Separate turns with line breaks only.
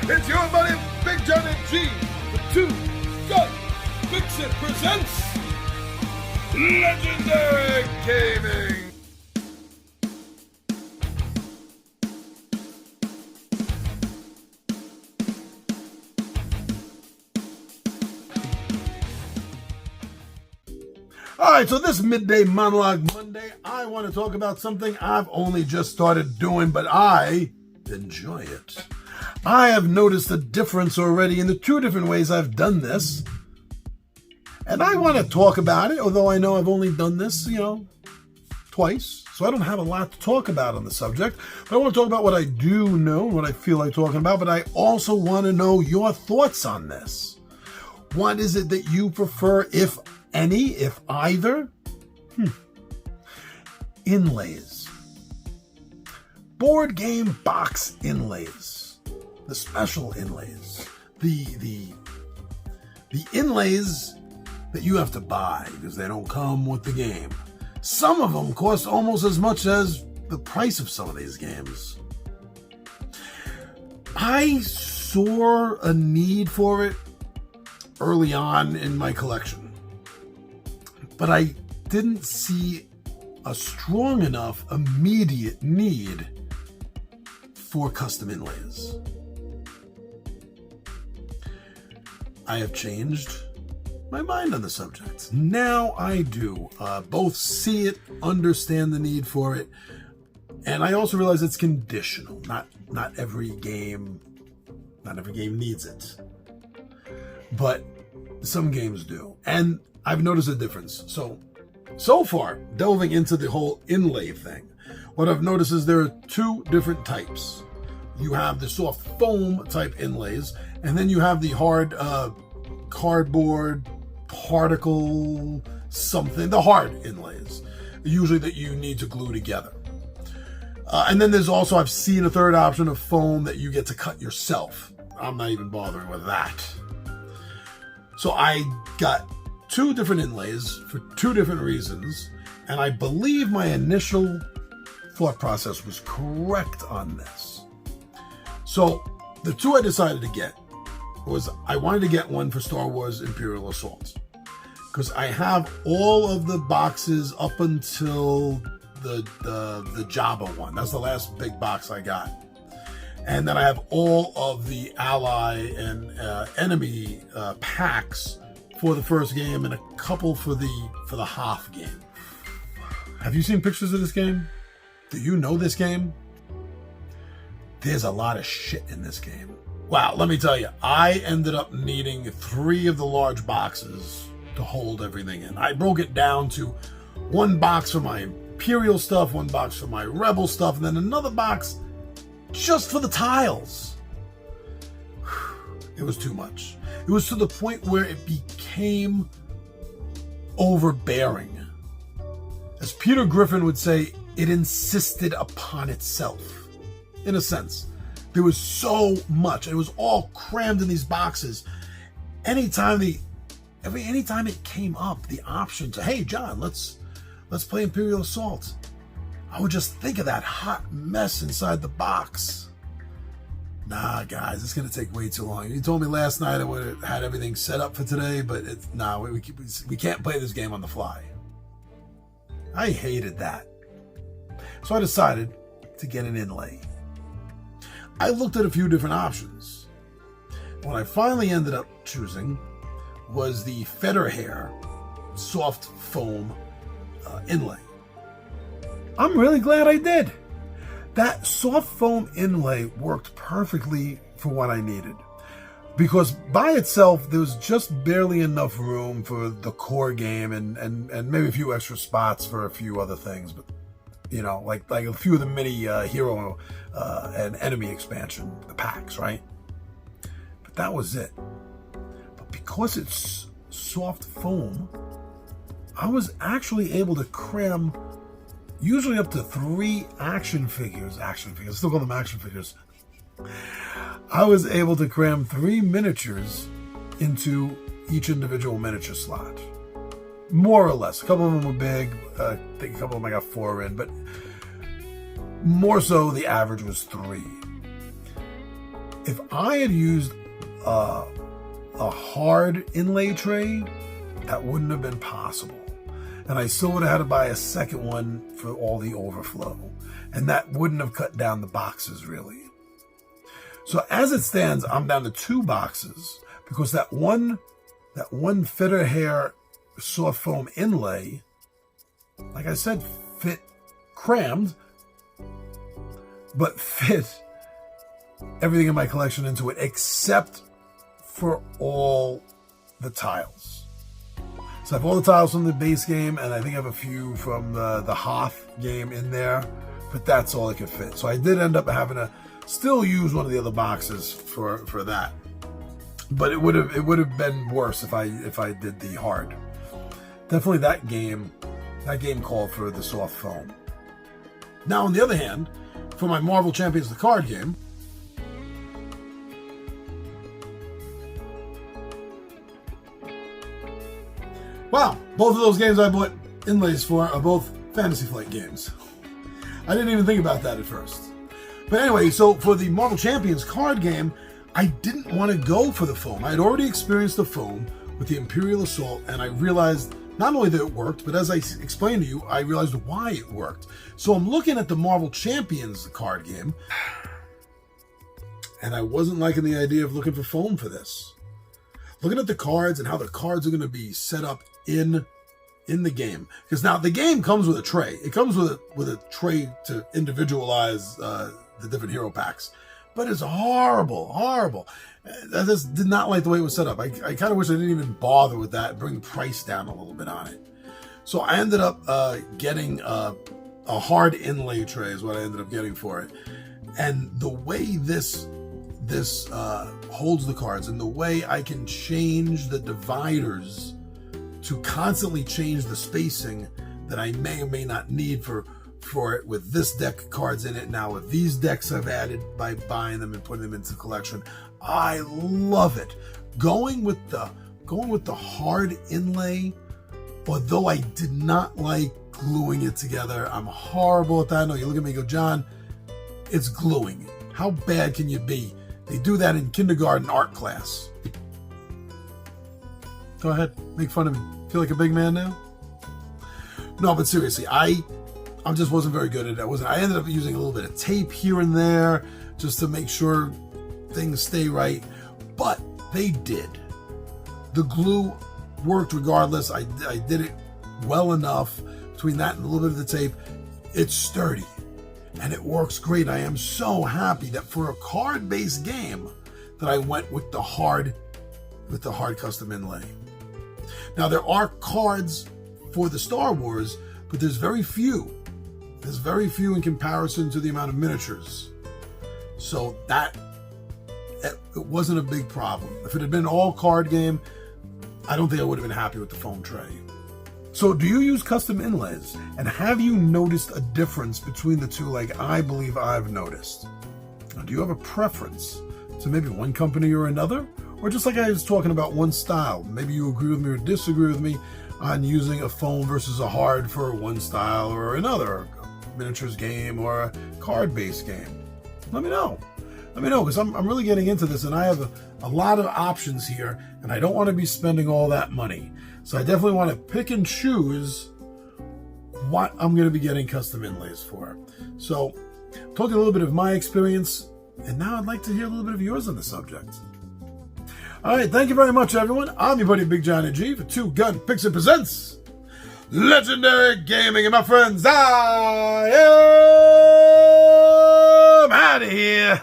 It's your buddy, Big John and G, the Two Gun Pixie presents Legendary Gaming. Alright, so this Midday Monologue Monday, I want to talk about something I've only just started doing, but I enjoy it. I have noticed a difference already in the two different ways I've done this. And I want to talk about it, although I know I've only done this, twice. So I don't have a lot to talk about on the subject. But I want to talk about what I do know, what I feel like talking about, but I also want to know your thoughts on this. What is it that you prefer, if any, if either? Inlays. Board game box inlays. The special inlays. The inlays that you have to buy because they don't come with the game. Some of them cost almost as much as the price of some of these games. I saw a need for it early on in my collection, but I didn't see a strong enough immediate need for custom inlays. I have changed my mind on the subject. Now I do both see it, understand the need for it, and I also realize it's conditional. Not every game needs it, but some games do, and I've noticed a difference. So far, delving into the whole inlay thing, what I've noticed is there are two different types. You have the soft foam type inlays, and then you have the hard cardboard particle something, the hard inlays, usually that you need to glue together. And then there's also, I've seen a third option of foam that you get to cut yourself. I'm not even bothering with that. So I got two different inlays for two different reasons, and I believe my initial thought process was correct on this. So the two I decided to get was I wanted to get one for Star Wars Imperial Assault because I have all of the boxes up until the Jabba one. That's the last big box I got. And then I have all of the ally and enemy packs for the first game and a couple for the Hoth game. Have you seen pictures of this game? Do you know this game? There's a lot of shit in this game. Wow, let me tell you, I ended up needing 3 of the large boxes to hold everything in. I broke it down to one box for my Imperial stuff, one box for my Rebel stuff, and then another box just for the tiles. It was too much. It was to the point where it became overbearing. As Peter Griffin would say, it insisted upon itself. In a sense, there was so much. It was all crammed in these boxes. Anytime it came up, the option to, hey John, let's play Imperial Assault, I would just think of that hot mess inside the box. Nah, guys, it's gonna take way too long. You told me last night I would have had everything set up for today, but we can't play this game on the fly. I hated that. So I decided to get an inlay. I looked at a few different options. What I finally ended up choosing was the feather hair soft foam inlay. I'm really glad I did. That soft foam inlay worked perfectly for what I needed. Because by itself, there was just barely enough room for the core game and maybe a few extra spots for a few other things. But like a few of the mini hero and enemy expansion, the packs, right? But that was it. But because it's soft foam, I was actually able to cram usually up to 3 action figures, I still call them action figures. I was able to cram 3 miniatures into each individual miniature slot. More or less. A couple of them were big. I think a couple of them I got 4 in, but more so the average was 3. If I had used a hard inlay tray, that wouldn't have been possible. And I still would have had to buy a second one for all the overflow. And that wouldn't have cut down the boxes, really. So as it stands, I'm down to 2 boxes because that one feather hair soft foam inlay, like I said, fit crammed, but fit everything in my collection into it except for all the tiles. So I have all the tiles from the base game, and I think I have a few from the Hoth game in there, but that's all it could fit. So I did end up having to still use one of the other boxes for that. But it would have been worse if I did the hard. Definitely that game called for the soft foam. Now on the other hand, for my Marvel Champions the card game, wow, both of those games I bought inlays for are both Fantasy Flight games. I didn't even think about that at first. But anyway, so for the Marvel Champions card game, I didn't want to go for the foam. I had already experienced the foam with the Imperial Assault, and I realized not only that it worked, but as I explained to you, I realized why it worked. So I'm looking at the Marvel Champions card game, and I wasn't liking the idea of looking for foam for this. Looking at the cards and how the cards are going to be set up in the game. Because now the game comes with a tray. It comes with a tray to individualize the different hero packs. But it's horrible. I just did not like the way it was set up. I kind of wish I didn't even bother with that and bring the price down a little bit on it. So I ended up getting a hard inlay tray is what I ended up getting for it. And the way this holds the cards and the way I can change the dividers to constantly change the spacing that I may or may not need for it with this deck of cards in it now, with these decks I've added by buying them and putting them into the collection. I love it. Going with the hard inlay, although I did not like gluing it together. I'm horrible at that. I know you look at me and go, John, it's gluing. How bad can you be? They do that in kindergarten art class. Go ahead, make fun of me. Feel like a big man now? No, but seriously, I just wasn't very good at it. I ended up using a little bit of tape here and there just to make sure things stay right, but they did. The glue worked regardless. I did it well enough. Between that and a little bit of the tape, it's sturdy and it works great. I am so happy that for a card-based game that I went with the hard custom inlay. Now there are cards for the Star Wars, but there's very few. There's very few in comparison to the amount of miniatures. So it wasn't a big problem. If it had been an all card game, I don't think I would have been happy with the foam tray. So do you use custom inlays? And have you noticed a difference between the two like I believe I've noticed? Now, do you have a preference to maybe one company or another? Or just like I was talking about one style, maybe you agree with me or disagree with me on using a foam versus a hard for one style or another, a miniatures game or a card-based game. Let me know. Let me know, because I'm really getting into this and I have a lot of options here and I don't want to be spending all that money. So I definitely want to pick and choose what I'm going to be getting custom inlays for. So talking a little bit of my experience, and now I'd like to hear a little bit of yours on the subject. All right, thank you very much, everyone. I'm your buddy Big Johnny G for Two Gun Pixie presents Legendary Gaming. And my friends, I am out of here.